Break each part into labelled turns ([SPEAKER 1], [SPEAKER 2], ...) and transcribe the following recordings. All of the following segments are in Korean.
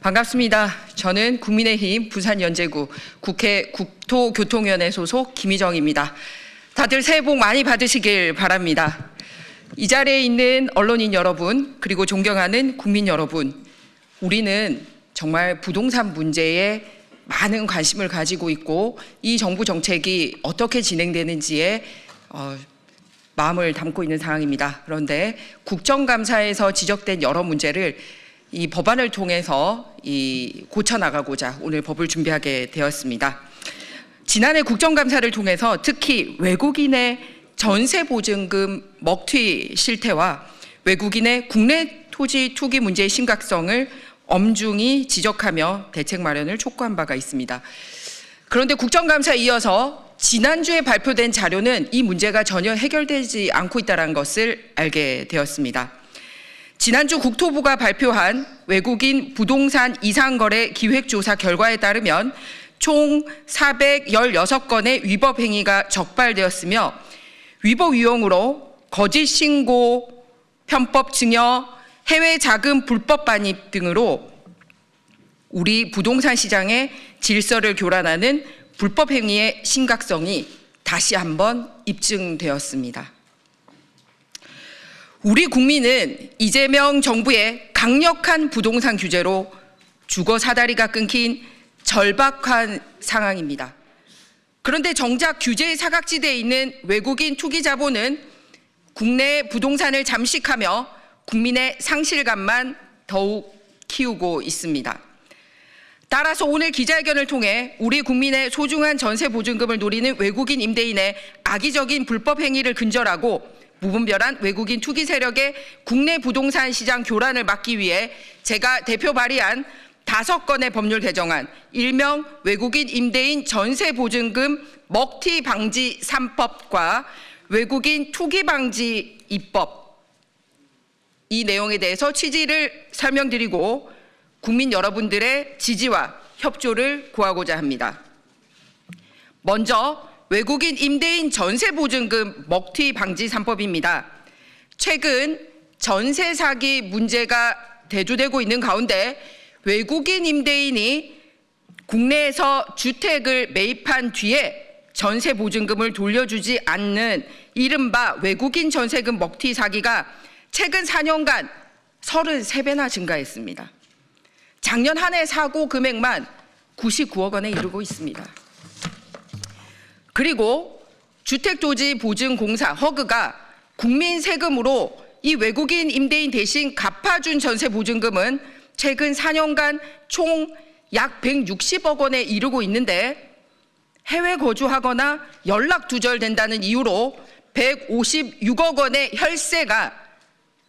[SPEAKER 1] 반갑습니다. 저는 국민의힘 부산연제구 국회 국토교통위원회 소속 김희정입니다. 다들 새해 복 많이 받으시길 바랍니다. 이 자리에 있는 언론인 여러분, 그리고 존경하는 국민 여러분, 우리는 정말 부동산 문제에 많은 관심을 가지고 있고 이 정부 정책이 어떻게 진행되는지에 마음을 담고 있는 상황입니다. 그런데 국정감사에서 지적된 여러 문제를 이 법안을 통해서 고쳐나가고자 오늘 법을 준비하게 되었습니다. 지난해 국정감사를 통해서 특히 외국인의 전세보증금 먹튀 실태와 외국인의 국내 토지 투기 문제의 심각성을 엄중히 지적하며 대책 마련을 촉구한 바가 있습니다. 그런데 국정감사에 이어서 지난주에 발표된 자료는 이 문제가 전혀 해결되지 않고 있다는 것을 알게 되었습니다. 지난주 국토부가 발표한 외국인 부동산 이상거래 기획조사 결과에 따르면 총 416건의 위법 행위가 적발되었으며 위법 유형으로 거짓 신고, 편법 증여, 해외 자금 불법 반입 등으로 우리 부동산 시장의 질서를 교란하는 불법 행위의 심각성이 다시 한번 입증되었습니다. 우리 국민은 이재명 정부의 강력한 부동산 규제로 주거 사다리가 끊긴 절박한 상황입니다. 그런데 정작 규제의 사각지대에 있는 외국인 투기 자본은 국내 부동산을 잠식하며 국민의 상실감만 더욱 키우고 있습니다. 따라서 오늘 기자회견을 통해 우리 국민의 소중한 전세 보증금을 노리는 외국인 임대인의 악의적인 불법 행위를 근절하고 무분별한 외국인 투기 세력의 국내 부동산 시장 교란을 막기 위해 제가 대표 발의한 5건의 법률 개정안, 일명 외국인 임대인 전세 보증금 먹튀 방지 3법과 외국인 투기 방지 2법, 이 내용에 대해서 취지를 설명드리고 국민 여러분들의 지지와 협조를 구하고자 합니다. 먼저 외국인 임대인 전세 보증금 먹튀 방지 3법입니다. 최근 전세 사기 문제가 대두되고 있는 가운데 외국인 임대인이 국내에서 주택을 매입한 뒤에 전세 보증금을 돌려주지 않는 이른바 외국인 전세금 먹튀 사기가 최근 4년간 33배나 증가했습니다. 작년 한 해 사고 금액만 99억 원에 이르고 있습니다. 그리고 주택도시보증공사 허그가 국민 세금으로 이 외국인 임대인 대신 갚아준 전세 보증금은 최근 4년간 총 약 160억 원에 이르고 있는데 해외 거주하거나 연락 두절된다는 이유로 156억 원의 혈세가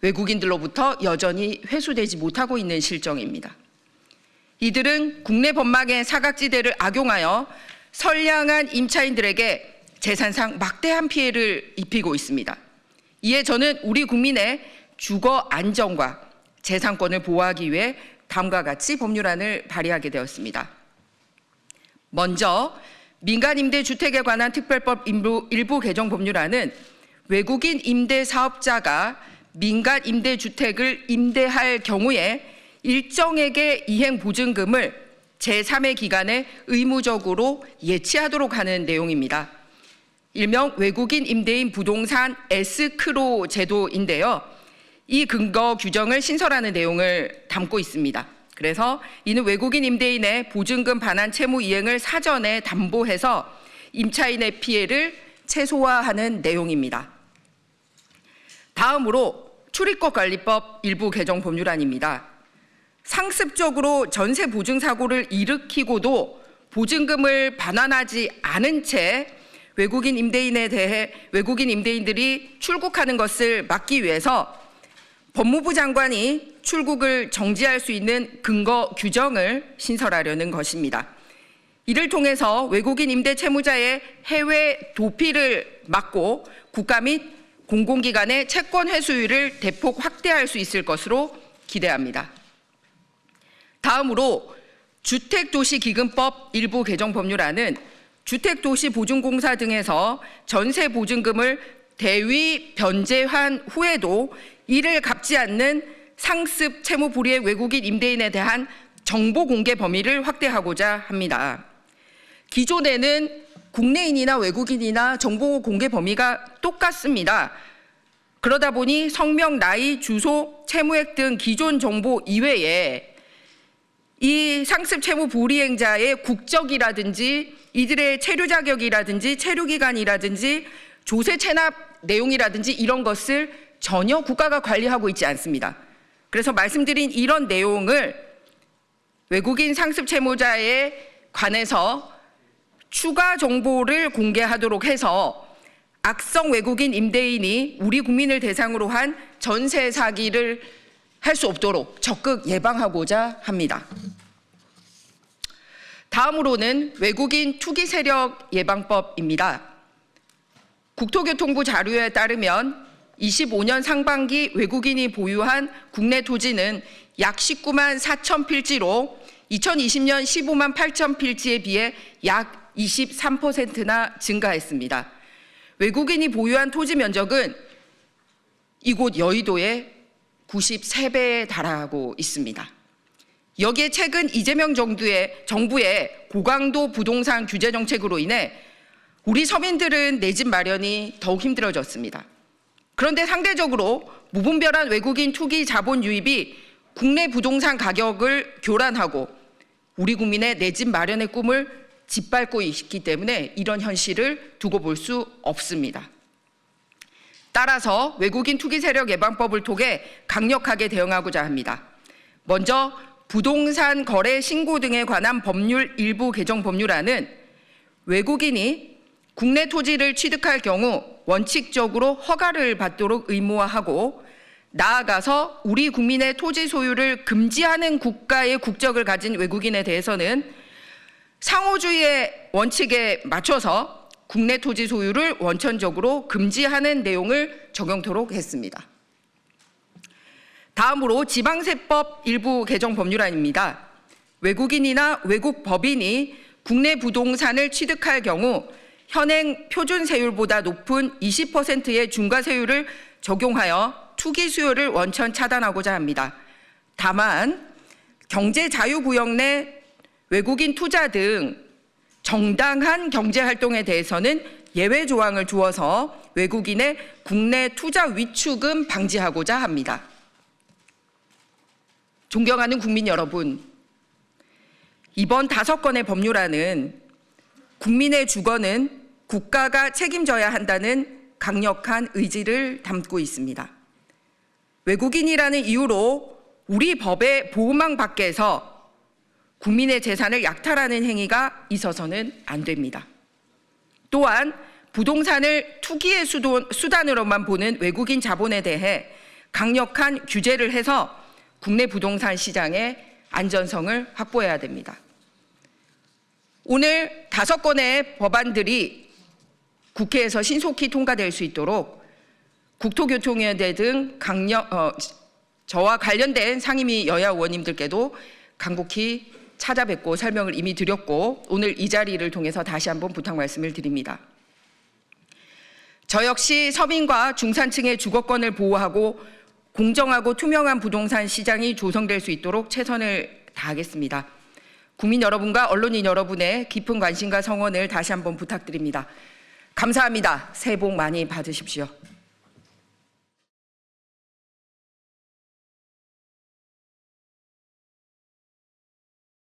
[SPEAKER 1] 외국인들로부터 여전히 회수되지 못하고 있는 실정입니다. 이들은 국내 법망의 사각지대를 악용하여 선량한 임차인들에게 재산상 막대한 피해를 입히고 있습니다. 이에 저는 우리 국민의 주거 안정과 재산권을 보호하기 위해 다음과 같이 법률안을 발의하게 되었습니다. 먼저 민간임대주택에 관한 특별법 일부 개정 법률안은 외국인 임대사업자가 민간임대주택을 임대할 경우에 일정액의 이행보증금을 제3의 기간에 의무적으로 예치하도록 하는 내용입니다. 일명 외국인 임대인 부동산 에스크로 제도인데요. 이 근거 규정을 신설하는 내용을 담고 있습니다. 그래서 이는 외국인 임대인의 보증금 반환 채무 이행을 사전에 담보해서 임차인의 피해를 최소화하는 내용입니다. 다음으로 출입국관리법 일부 개정 법률안입니다. 상습적으로 전세 보증 사고를 일으키고도 보증금을 반환하지 않은 채 외국인 임대인에 대해 외국인 임대인들이 출국하는 것을 막기 위해서 법무부 장관이 출국을 정지할 수 있는 근거 규정을 신설하려는 것입니다. 이를 통해서 외국인 임대 채무자의 해외 도피를 막고 국가 및 공공기관의 채권 회수율을 대폭 확대할 수 있을 것으로 기대합니다. 다음으로 주택도시기금법 일부 개정 법률안은 주택도시보증공사 등에서 전세보증금을 대위 변제한 후에도 이를 갚지 않는 상습 채무 불이의 외국인 임대인에 대한 정보 공개 범위를 확대하고자 합니다. 기존에는 국내인이나 외국인이나 정보 공개 범위가 똑같습니다. 그러다 보니 성명, 나이, 주소, 채무액 등 기존 정보 이외에 이 상습 채무 불이행자의 국적이라든지 이들의 체류 자격이라든지 체류 기간이라든지 조세 체납 내용이라든지 이런 것을 전혀 국가가 관리하고 있지 않습니다. 그래서 말씀드린 이런 내용을 외국인 상습 채무자에 관해서 추가 정보를 공개하도록 해서 악성 외국인 임대인이 우리 국민을 대상으로 한 전세 사기를 할 수 없도록 적극 예방하고자 합니다. 다음으로는 외국인 투기 세력 예방법입니다. 국토교통부 자료에 따르면 25년 상반기 외국인이 보유한 국내 토지는 약 19만 4천 필지로 2020년 15만 8천 필지에 비해 약 23%나 증가했습니다. 외국인이 보유한 토지 면적은 이곳 여의도의 93배에 달하고 있습니다. 여기에 최근 이재명 정부의 고강도 부동산 규제 정책으로 인해 우리 서민들은 내 집 마련이 더욱 힘들어졌습니다. 그런데 상대적으로 무분별한 외국인 투기 자본 유입이 국내 부동산 가격을 교란하고 우리 국민의 내 집 마련의 꿈을 짓밟고 있기 때문에 이런 현실을 두고 볼 수 없습니다. 따라서 외국인 투기 세력 예방법을 통해 강력하게 대응하고자 합니다. 먼저 부동산 거래 신고 등에 관한 법률 일부 개정 법률안은 외국인이 국내 토지를 취득할 경우 원칙적으로 허가를 받도록 의무화하고 나아가서 우리 국민의 토지 소유를 금지하는 국가의 국적을 가진 외국인에 대해서는 상호주의의 원칙에 맞춰서 국내 토지 소유를 원천적으로 금지하는 내용을 적용토록 했습니다. 다음으로 지방세법 일부 개정 법률안입니다. 외국인이나 외국 법인이 국내 부동산을 취득할 경우 현행 표준세율보다 높은 20%의 중과세율을 적용하여 투기 수요를 원천 차단하고자 합니다. 다만 경제자유구역 내 외국인 투자 등 정당한 경제활동에 대해서는 예외 조항을 두어서 외국인의 국내 투자 위축은 방지하고자 합니다. 존경하는 국민 여러분, 이번 5건의 법률안은 국민의 주거는 국가가 책임져야 한다는 강력한 의지를 담고 있습니다. 외국인이라는 이유로 우리 법의 보호망 밖에서 국민의 재산을 약탈하는 행위가 있어서는 안 됩니다. 또한 부동산을 투기의 수단으로만 보는 외국인 자본에 대해 강력한 규제를 해서 국내 부동산 시장의 안전성을 확보해야 됩니다. 오늘 5건의 법안들이 국회에서 신속히 통과될 수 있도록 국토교통위원회 등 저와 관련된 상임위 여야 의원님들께도 간곡히 찾아뵙고 설명을 이미 드렸고 오늘 이 자리를 통해서 다시 한번 부탁 말씀을 드립니다. 저 역시 서민과 중산층의 주거권을 보호하고 공정하고 투명한 부동산 시장이 조성될 수 있도록 최선을 다하겠습니다. 국민 여러분과 언론인 여러분의 깊은 관심과 성원을 다시 한번 부탁드립니다. 감사합니다. 새해 복 많이 받으십시오.